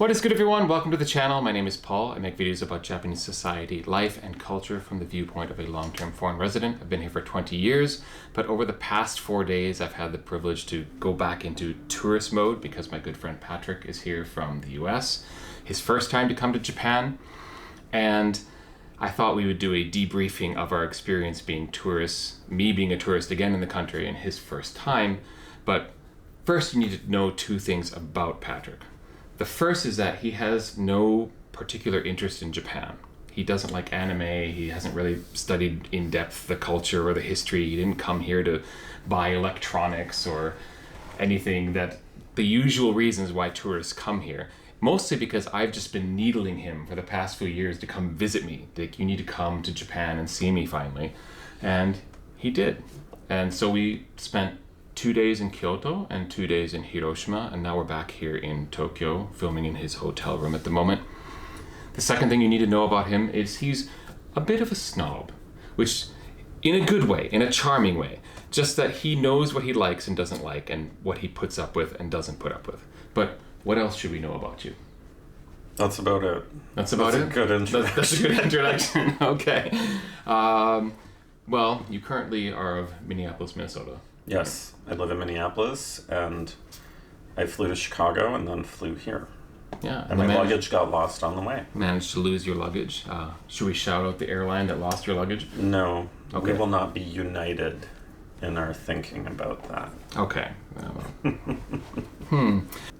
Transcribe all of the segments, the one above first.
What is good, everyone? Welcome to the channel. My name is Paul. I make videos about Japanese society, life, and culture from the viewpoint of a long-term foreign resident. I've been here for 20 years, but over the past 4 days, I've had the privilege to go back into tourist mode because my good friend Patrick is here from the US. His first time to come to Japan, and I thought we would do a debriefing of our experience being tourists, me being a tourist again in the country and his first time. But first, you need to know two things about Patrick. The first is that he has no particular interest in Japan. He doesn't like anime. He hasn't really studied in depth the culture or the history. He didn't come here to buy electronics or anything that the usual reasons why tourists come here. Mostly because I've just been needling him for the past few years to come visit me. Like, you need to come to Japan and see me finally. And he did. And so we spent 2 days in Kyoto and 2 days in Hiroshima, and now we're back here in Tokyo, filming in his hotel room at the moment. The second thing you need to know about him is he's a bit of a snob, which in a good way, in a charming way, just that he knows what he likes and doesn't like and what he puts up with and doesn't put up with. But what else should we know about you? That's about it. That's about it? That's a good introduction. That's a good introduction. Okay. Well, you currently are of Minneapolis, Minnesota. Yes, I live in Minneapolis, and I flew to Chicago and then flew here. Yeah. And my luggage got lost on the way. Managed to lose your luggage. Should we shout out the airline that lost your luggage? No. Okay. We will not be united in our thinking about that. Okay.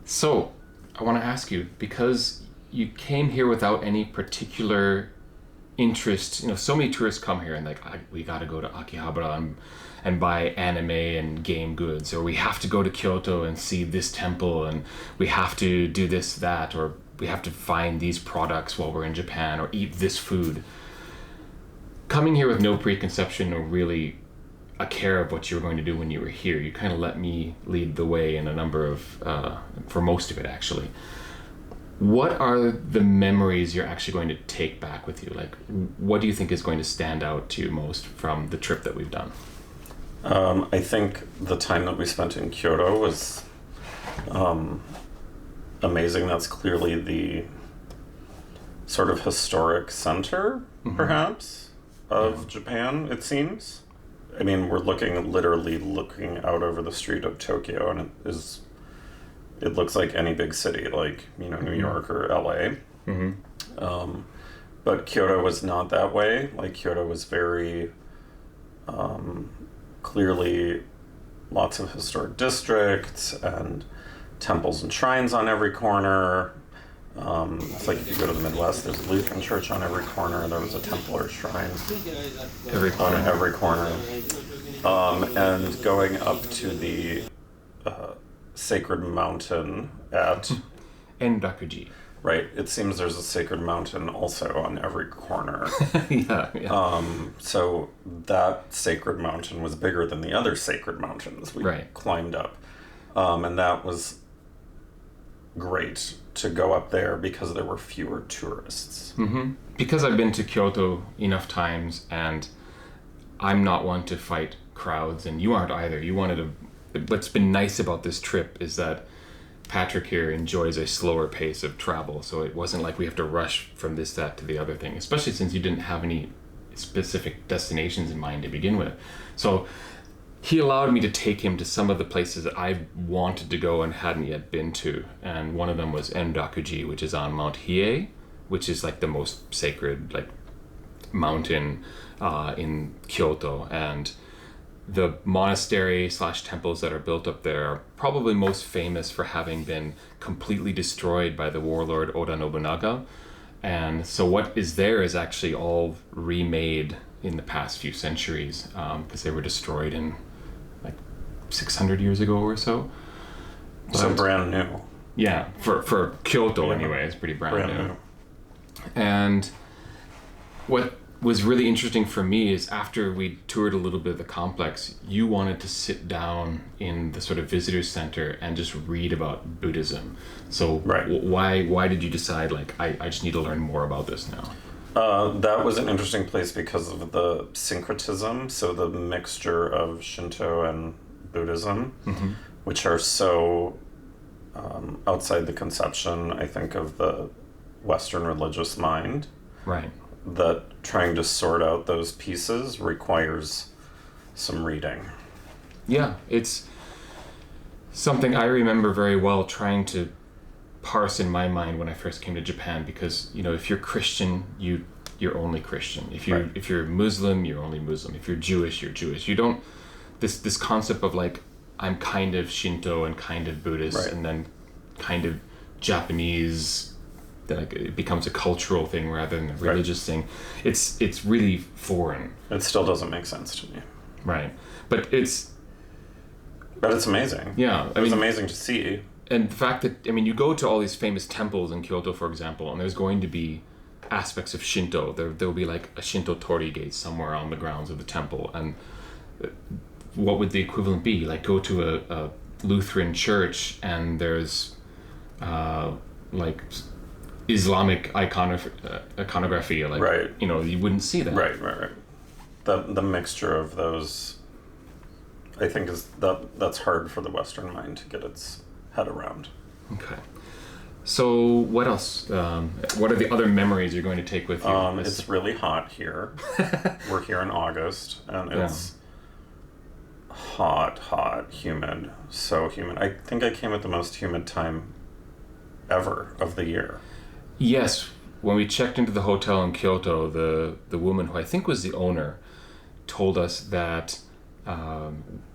So, I want to ask you, because you came here without any particular interest, so many tourists come here and we got to go to Akihabara and buy anime and game goods, or we have to go to Kyoto and see this temple, and we have to do this, that, or we have to find these products while we're in Japan, or eat this food. Coming here with no preconception or really a care of what you were going to do when you were here, you kind of let me lead the way in a number of, for most of it actually. What are the memories you're actually going to take back with you? Like, what do you think is going to stand out to you most from the trip that we've done? I think the time that we spent in Kyoto was amazing. That's clearly the sort of historic center, perhaps, of Japan, it seems. I mean, we're literally looking out over the street of Tokyo, and it looks like any big city, like, New York or LA. But Kyoto was not that way. Like, Kyoto was very clearly lots of historic districts and temples and shrines on every corner. It's like if you go to the Midwest, there's a Lutheran church on every corner. There was a temple or shrine on every corner. And going up to the sacred mountain at Endakuji. Right. It seems there's a sacred mountain also on every corner. Yeah. So that sacred mountain was bigger than the other sacred mountains we climbed up. And that was great to go up there because there were fewer tourists. Because I've been to Kyoto enough times, and I'm not one to fight crowds, and you aren't either. What's been nice about this trip is that Patrick here enjoys a slower pace of travel, so it wasn't like we have to rush from this, that, to the other thing, especially since you didn't have any specific destinations in mind to begin with. So he allowed me to take him to some of the places that I wanted to go and hadn't yet been to, and one of them was Endakuji, which is on Mount Hiei, which is like the most sacred mountain in Kyoto, and the monastery / temples that are built up there are probably most famous for having been completely destroyed by the warlord Oda Nobunaga. And so what is there is actually all remade in the past few centuries, because they were destroyed in 600 years ago or so. So brand new. Yeah, for Kyoto anyway, it's pretty brand new. And what was really interesting for me is after we toured a little bit of the complex, you wanted to sit down in the sort of visitor center and just read about Buddhism. So why did you decide, I just need to learn more about this now? That was an interesting place because of the syncretism, so the mixture of Shinto and Buddhism, which are so outside the conception, I think, of the Western religious mind. Right. That trying to sort out those pieces requires some reading. Yeah, it's something I remember very well trying to parse in my mind when I first came to Japan, because, you know, if you're Christian, you're only Christian. If you're Muslim, you're only Muslim. If you're Jewish, you're Jewish. You don't this concept of like, I'm kind of Shinto and kind of Buddhist, right. and then kind of Japanese, that like it becomes a cultural thing rather than a religious thing. It's really foreign. It still doesn't make sense to me. Right. But it's amazing. Yeah. It's amazing to see. And the fact that, I mean, you go to all these famous temples in Kyoto, for example, and there's going to be aspects of Shinto. There'll be like a Shinto torii gate somewhere on the grounds of the temple. And what would the equivalent be? Like, go to a Lutheran church and there's like Islamic iconography. Like, right. You know, you wouldn't see that. Right. The mixture of those, I think, that's hard for the Western mind to get its head around. Okay. So what else? What are the other memories you're going to take with you? It's really hot here. We're here in August, and it's hot, humid, so humid. I think I came at the most humid time ever of the year. Yes. When we checked into the hotel in Kyoto, the woman who I think was the owner told us that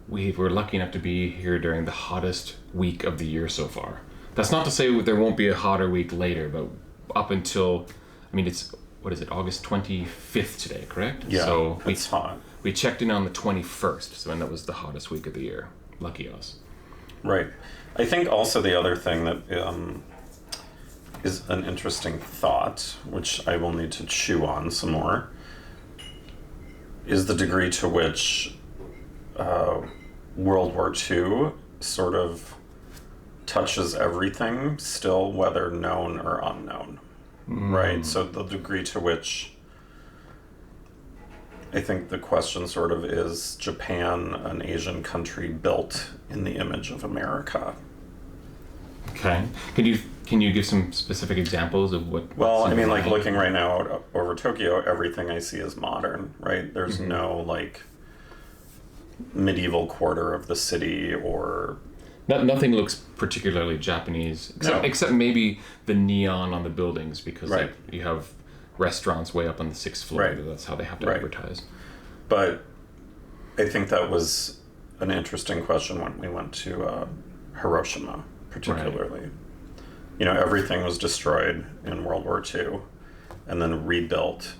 we were lucky enough to be here during the hottest week of the year so far. That's not to say there won't be a hotter week later, but up until, I mean, it's, what is it, August 25th today, correct? Yeah, so it's hot. We checked in on the 21st, so then that was the hottest week of the year. Lucky us. Right. I think also the other thing that is an interesting thought, which I will need to chew on some more, is the degree to which World War II sort of touches everything still, whether known or unknown. Right? So the degree to which, I think the question sort of is Japan an Asian country built in the image of America? Okay. Can you give some specific examples of what? Well, I mean, like looking right now out over Tokyo, everything I see is modern, right? There's no like medieval quarter of the city or... Nothing looks particularly Japanese, except maybe the neon on the buildings, because like, you have restaurants way up on the 6th floor. Right. That's how they have to advertise. But I think that was an interesting question when we went to Hiroshima, particularly. Right. You know, everything was destroyed in World War II and then rebuilt,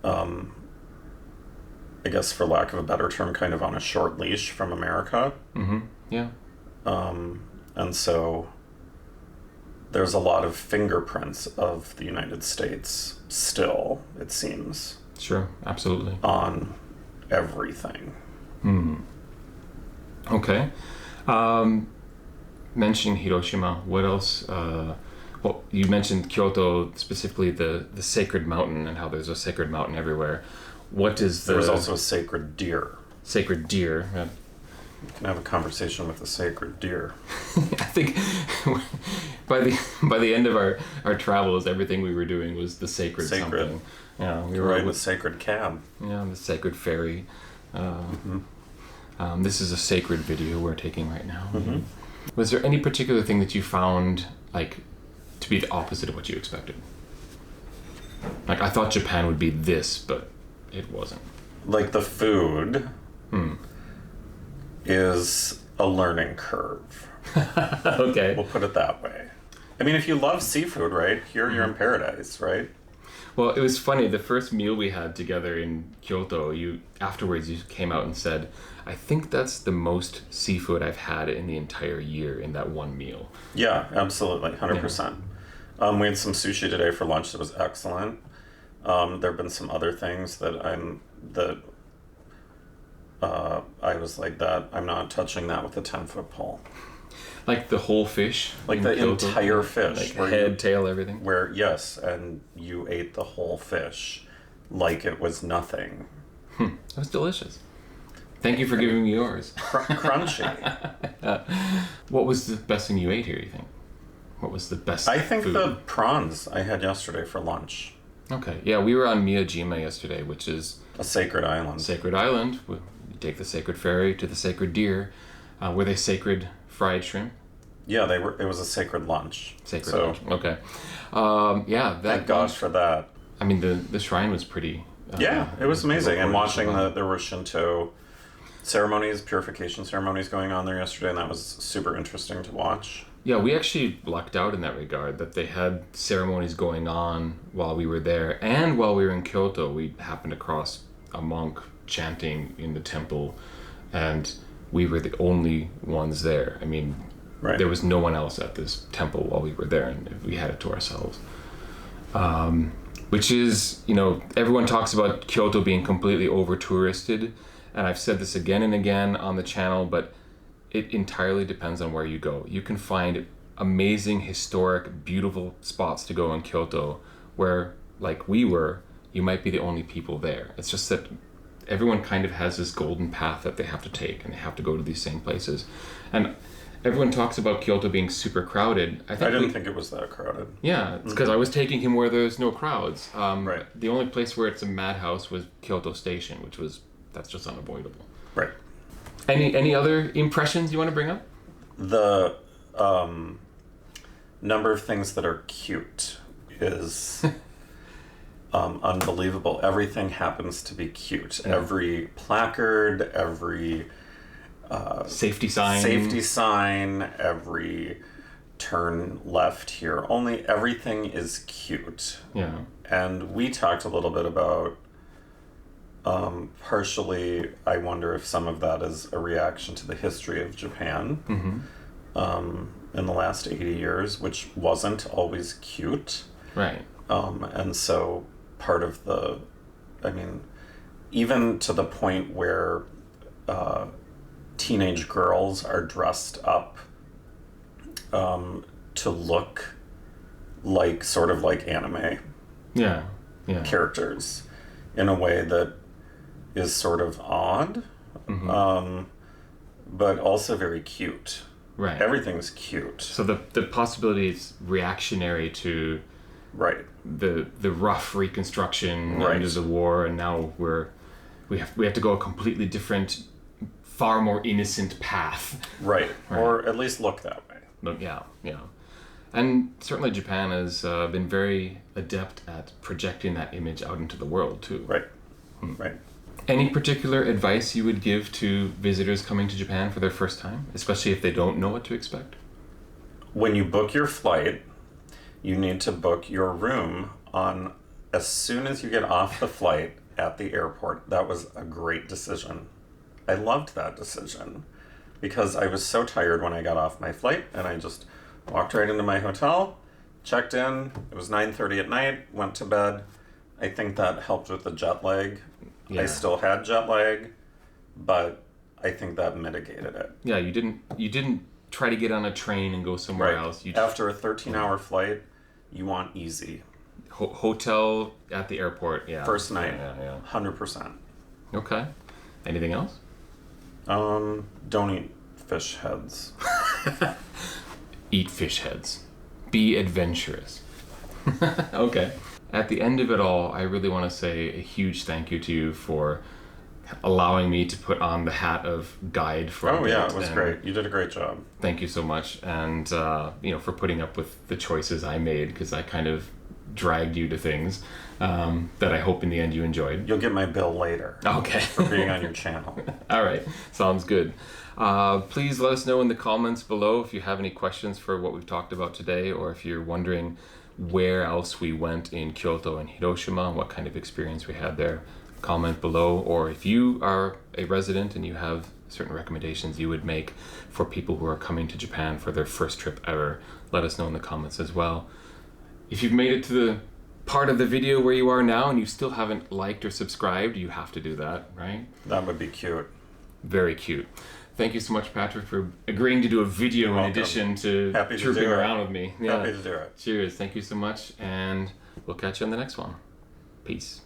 I guess for lack of a better term, kind of on a short leash from America. Mm-hmm. Yeah. And so there's a lot of fingerprints of the United States still, it seems. Sure, absolutely. On everything. Okay. Mentioning Hiroshima, what else? Well, you mentioned Kyoto, specifically the sacred mountain, and how there's a sacred mountain everywhere. What is the... There's also a sacred deer. Sacred deer. You can have a conversation with the sacred deer. I think by the end of our travels, everything we were doing was the sacred something. Yeah, we were riding the sacred cab. Yeah, the sacred ferry. This is a sacred video we're taking right now. Was there any particular thing that you found like to be the opposite of what you expected? Like, I thought Japan would be this, but it wasn't. Like the food is a learning curve. Okay. We'll put it that way. I mean, if you love seafood, right? Here you're in paradise, right? Well, it was funny. The first meal we had together in Kyoto, afterwards you came out and said, I think that's the most seafood I've had in the entire year in that one meal. Yeah, absolutely. 100%. Yeah. We had some sushi today for lunch that was excellent. There have been some other things that I was like that. I'm not touching that with a 10-foot pole. Like the whole fish? Like the Kyoto, entire fish. Like head, tail, everything? Yes, and you ate the whole fish like it was nothing. That was delicious. Thank you for giving me yours. Crunchy. What was the best thing you ate here, you think? What was the best I think food? the prawns I had yesterday for lunch. Okay. Yeah, we were on Miyajima yesterday, which is A sacred island. sacred island. You take the sacred ferry to the sacred deer. Were they sacred fried shrimp? Yeah, they were. It was a sacred lunch. Sacred So, lunch. Okay. Yeah, that thank gosh for that. I mean, the shrine was pretty... Yeah, it was amazing. And watching gorgeous. there were Shinto ceremonies, purification ceremonies going on there yesterday, and that was super interesting to watch. Yeah, we actually lucked out in that regard, that they had ceremonies going on while we were there, and while we were in Kyoto, we happened across a monk chanting in the temple, and we were the only ones there. I mean, Right. there was no one else at this temple while we were there, and we had it to ourselves. Which is, everyone talks about Kyoto being completely over-touristed, and I've said this again and again on the channel, but it entirely depends on where you go. You can find amazing, historic, beautiful spots to go in Kyoto where, like we were, you might be the only people there. It's just that everyone kind of has this golden path that they have to take, and they have to go to these same places. And everyone talks about Kyoto being super crowded. I didn't think it was that crowded. Yeah, it's because I was taking him where there's no crowds. Right. The only place where it's a madhouse was Kyoto Station, that's just unavoidable. Right. Any other impressions you want to bring up? The number of things that are cute is unbelievable. Everything happens to be cute. Yeah. Every placard, every Safety sign. every turn left here. Everything is cute. Yeah. And we talked a little bit about partially, I wonder if some of that is a reaction to the history of Japan in the last 80 years, which wasn't always cute. Right. And so part of even to the point where teenage girls are dressed up to look like sort of like anime Yeah. Yeah. characters in a way that is sort of odd, but also very cute. Right. Everything's cute. So the possibility is reactionary to Right. the rough reconstruction Right. under the war, and now we have to go a completely different, far more innocent path. Right. Or at least look that way. But yeah. And certainly Japan has been very adept at projecting that image out into the world too. Right. Right. Any particular advice you would give to visitors coming to Japan for their first time, especially if they don't know what to expect? When you book your flight, you need to book your room on as soon as you get off the flight at the airport. That was a great decision. I loved that decision because I was so tired when I got off my flight, and I just walked right into my hotel, checked in. It was 9:30 at night, went to bed. I think that helped with the jet lag. Yeah. I still had jet lag, but I think that mitigated it. Yeah, you didn't try to get on a train and go somewhere else. You After a 13-hour flight, you want easy. Hotel at the airport. Yeah. First night. Yeah. 100%. Okay. Anything else? Don't eat fish heads. Eat fish heads. Be adventurous. Okay. At the end of it all, I really want to say a huge thank you to you for allowing me to put on the hat of guide for a bit. It was And great. You did a great job. Thank you so much, and for putting up with the choices I made, because I kind of dragged you to things that I hope in the end you enjoyed. You'll get my bill later. Okay. For being on your channel. All right, sounds good. Please let us know in the comments below if you have any questions for what we've talked about today, or if you're wondering where else we went in Kyoto and Hiroshima and what kind of experience we had there. Comment below, or if you are a resident and you have certain recommendations you would make for people who are coming to Japan for their first trip ever, let us know in the comments as well. If you've made it to the part of the video where you are now and you still haven't liked or subscribed, you have to do that, right? That would be cute. Very cute. Thank you so much, Patrick, for agreeing to do a video in welcome. addition to Happy to trooping do it. around with me. Yeah. Happy to do it. Cheers. Thank you so much, and we'll catch you on the next one. Peace.